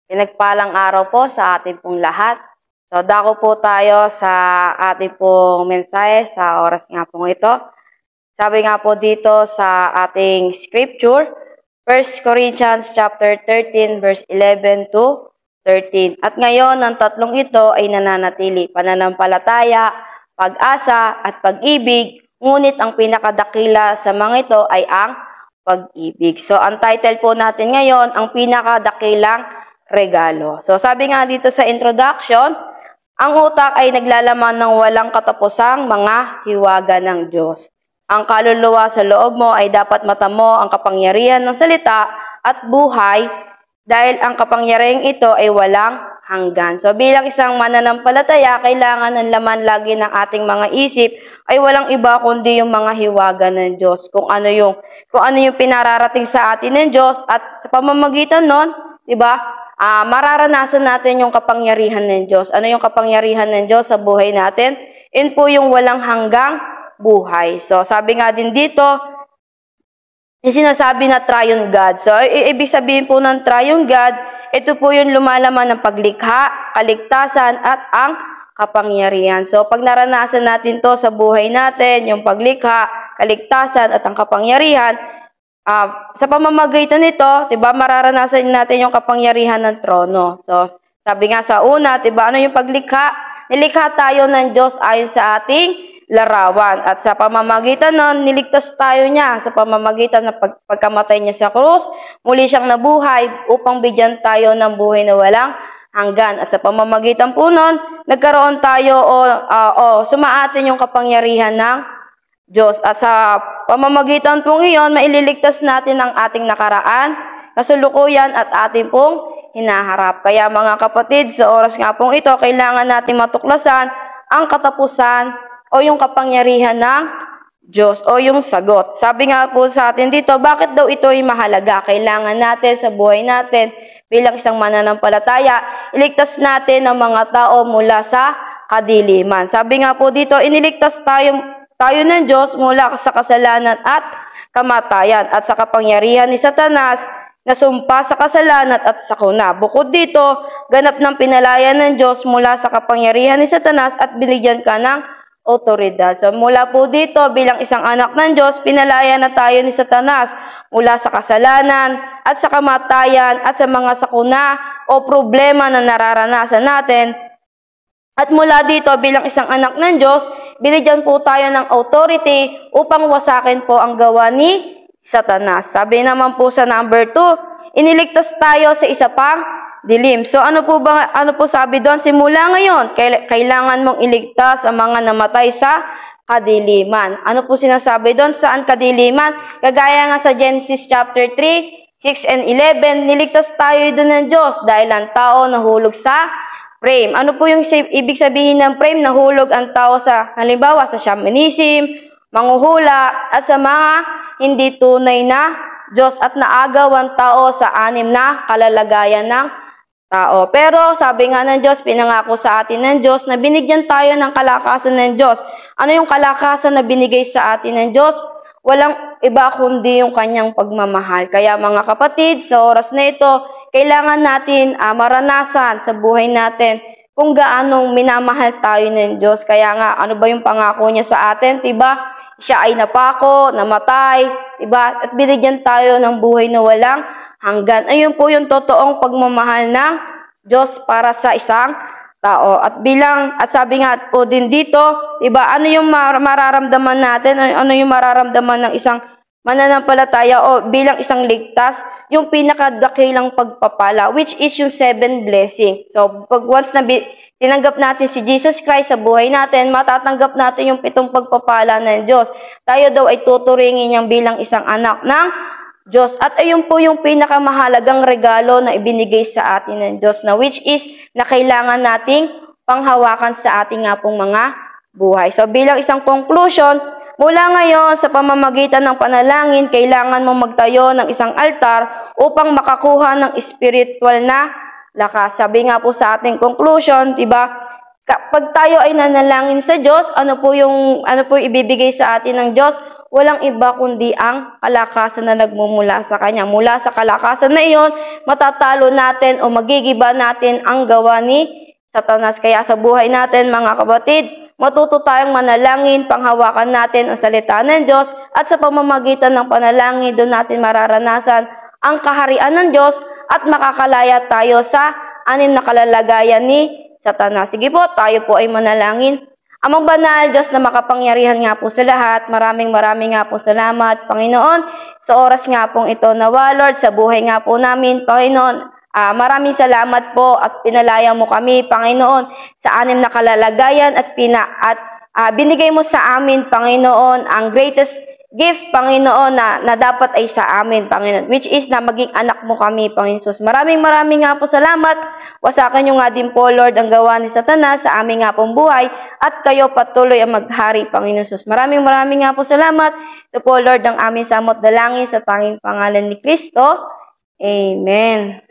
Pinagpalang araw po sa ating pong lahat. So, dako po tayo sa ating pong mensahe sa oras nga pong ito. Sabi nga po dito sa ating scripture, 1 Corinthians chapter 13 verse 11 to 13. At ngayon, ang tatlong ito ay nananatili, pananampalataya, pag-asa, at pag-ibig. Ngunit ang pinakadakila sa mga ito ay ang pag-ibig. So, ang title po natin ngayon, ang pinakadakilang regalo. So, sabi nga dito sa introduction, ang utak ay naglalaman ng walang katapusang mga hiwaga ng Diyos. Ang kaluluwa sa loob mo ay dapat matamo ang kapangyarihan ng salita at buhay dahil ang kapangyarihang ito ay walang hanggan. So, bilang isang mananampalataya, kailangan ng laman lagi ng ating mga isip ay walang iba kundi yung mga hiwaga ng Diyos. Kung ano yung pinararating sa atin ng Diyos at sa pamamagitan nun, di ba? Mararanasan natin yung kapangyarihan ng Diyos. Ano yung kapangyarihan ng Diyos sa buhay natin? Yun po yung walang hanggang buhay. So, sabi nga din dito, yung sinasabi na triune God. So, ibig sabihin po ng triune God, ito po yung lumalaman ng paglikha, kaligtasan, at ang kapangyarihan. So, pag naranasan natin to sa buhay natin, yung paglikha, kaligtasan, at ang kapangyarihan, sa pamamagitan nito, 'di ba, mararanasan natin yung kapangyarihan ng trono. So, sabi nga sa una, 'di ba, ano yung paglikha? Nilikha tayo ng Diyos ayon sa ating larawan. At sa pamamagitan nun, niligtas tayo niya sa pamamagitan ng pagkamatay niya sa krus. Muli siyang nabuhay upang bigyan tayo ng buhay na walang hanggan. At sa pamamagitan po nun, nagkaroon tayo sumaatin yung kapangyarihan ng Diyos. At sa pamamagitan pong iyon, maililigtas natin ang ating nakaraan, kasalukuyan at ating pong hinaharap. Kaya mga kapatid, sa oras nga pong ito, kailangan natin matuklasan ang katapusan o yung kapangyarihan ng Diyos o yung sagot. Sabi nga po sa atin dito, bakit daw ito ay mahalaga? Kailangan natin sa buhay natin bilang isang mananampalataya, iligtas natin ang mga tao mula sa kadiliman. Sabi nga po dito, iniligtas tayo ng Diyos mula sa kasalanan at kamatayan at sa kapangyarihan ni Satanas na sumpa sa kasalanan at sakuna. Bukod dito, ganap ng pinalaya ng Diyos mula sa kapangyarihan ni Satanas at binigyan ka ng otoridad. So mula po dito, bilang isang anak ng Diyos, pinalaya na tayo ni Satanas mula sa kasalanan at sa kamatayan at sa mga sakuna o problema na nararanasan natin. At mula dito, bilang isang anak ng Diyos, binigyan po tayo ng authority upang wasakin po ang gawa ni Satanas. Sabi naman po sa number 2, iniligtas tayo sa isa pang dilim. So ano po sabi doon? Simula ngayon, kailangan mong iligtas ang mga namatay sa kadiliman. Ano po sinasabi doon? Saan kadiliman? Kagaya nga sa Genesis chapter 3, 6 and 11, niligtas tayo doon ng Diyos dahil ang tao nahulog sa frame. Ano po yung ibig sabihin ng frame? Nahulog ang tao sa, halimbawa, sa shamanism, manghuhula, at sa mga hindi tunay na Diyos at naagaw ang tao sa anim na kalalagayan ng tao. Pero sabi nga ng Diyos, pinangako sa atin ng Diyos na binigyan tayo ng kalakasan ng Diyos. Ano yung kalakasan na binigay sa atin ng Diyos? Walang iba kundi yung kanyang pagmamahal. Kaya mga kapatid, sa oras na ito, kailangan natin maranasan sa buhay natin kung gaanong minamahal tayo ng Diyos. Kaya nga, ano ba yung pangako niya sa atin? Diba? Siya ay napako, namatay, diba? At binigyan tayo ng buhay na walang hanggan. Ayun po yung totoong pagmamahal ng Diyos para sa isang tao. At sabi nga po din dito, diba? Ano yung mararamdaman natin? Ano yung mararamdaman ng isang mananampalataya o bilang isang ligtas? Yung pinakadakilang pagpapala, which is yung 7 blessing. So, pag once na tinanggap natin si Jesus Christ sa buhay natin, matatanggap natin yung 7 pagpapala ng Diyos. Tayo daw ay tuturingin niyang bilang isang anak ng Diyos. At ayun po yung pinakamahalagang regalo na ibinigay sa atin ng Diyos, na which is na kailangan nating panghawakan sa ating nga pong mga buhay. So, bilang isang conclusion, mula ngayon, sa pamamagitan ng panalangin, kailangan mong magtayo ng isang altar upang makakuha ng spiritual na lakas. Sabi nga po sa ating conclusion, diba? Pag tayo ay nanalangin sa Diyos, ano po ibibigay sa atin ng Diyos? walang iba kundi ang kalakasan na nagmumula sa Kanya. Mula sa kalakasan na iyon, matatalo natin o magigiba natin ang gawa ni Satanas. Kaya sa buhay natin, mga kapatid, matuto tayong manalangin, panghawakan natin ang salita ng Diyos, at sa pamamagitan ng panalangin, doon natin mararanasan ang kaharian ng Diyos at makakalaya tayo sa anim na kalalagayan ni Satanas. Sige po, tayo po ay manalangin. Amang banal, Diyos na makapangyarihan nga po sa lahat, maraming nga po salamat, Panginoon, sa oras nga pong ito nawa, Lord, sa buhay nga po namin, Panginoon. Maraming salamat po at pinalaya mo kami, Panginoon, sa anim na kalalagayan at binigay mo sa amin, Panginoon, ang greatest gift, Panginoon, na dapat ay sa amin, Panginoon, which is na maging anak mo kami, Panginoon Jesus. Maraming nga po salamat. Wasakan nyo nga din po, Lord, ang gawa ni Satanas sa aming nga pong buhay, at kayo patuloy ang maghari, Panginoon Jesus. Maraming nga po salamat. Ito po, Lord, ang aming samot dalangin sa tanging pangalan ni Kristo. Amen.